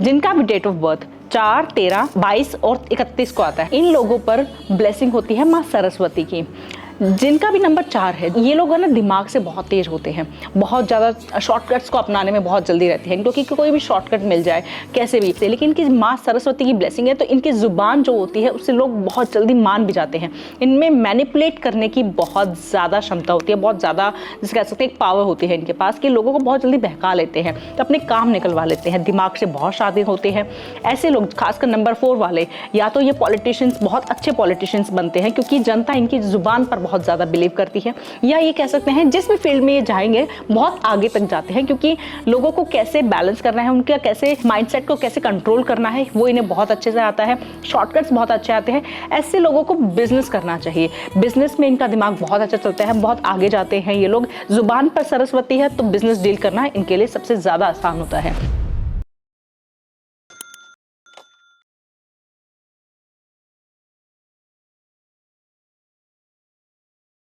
जिनका भी date of birth 4, 13, 22 और 31 को आता है, इन लोगों पर ब्लेसिंग होती है माँ सरस्वती की। जिनका भी नंबर 4 है, ये लोग ना दिमाग से बहुत तेज होते हैं, बहुत ज़्यादा शॉर्टकट्स को अपनाने में बहुत जल्दी रहते हैं, क्योंकि कोई भी शॉर्टकट मिल जाए कैसे भी। लेकिन इनकी माँ सरस्वती की ब्लेसिंग है, तो इनकी ज़ुबान जो होती है उससे लोग बहुत जल्दी मान भी जाते हैं। इनमें मैनिपुलेट करने की बहुत ज़्यादा क्षमता होती है, बहुत ज़्यादा जिसे कह सकते हैं एक पावर होती है इनके पास, कि लोगों को बहुत जल्दी बहका लेते हैं, तो अपने काम निकलवा लेते हैं, दिमाग से बहुत शातिर होते हैं। ऐसे लोग खासकर नंबर 4 वाले, या तो ये पॉलिटिशियंस बहुत अच्छे पॉलिटिशियंस बनते हैं, क्योंकि जनता इनकी ज़ुबान पर बहुत ज़्यादा बिलीव करती है, या ये कह सकते हैं जिस भी फील्ड में ये जाएंगे बहुत आगे तक जाते हैं, क्योंकि लोगों को कैसे बैलेंस करना है, उनका कैसे माइंडसेट को कैसे कंट्रोल करना है, वो इन्हें बहुत अच्छे से आता है। शॉर्टकट्स बहुत अच्छे आते हैं। ऐसे लोगों को बिजनेस करना चाहिए, बिजनेस में इनका दिमाग बहुत अच्छा चलता है, बहुत आगे जाते हैं ये लोग। जुबान पर सरस्वती है, तो बिजनेस डील करना इनके लिए सबसे ज़्यादा आसान होता है।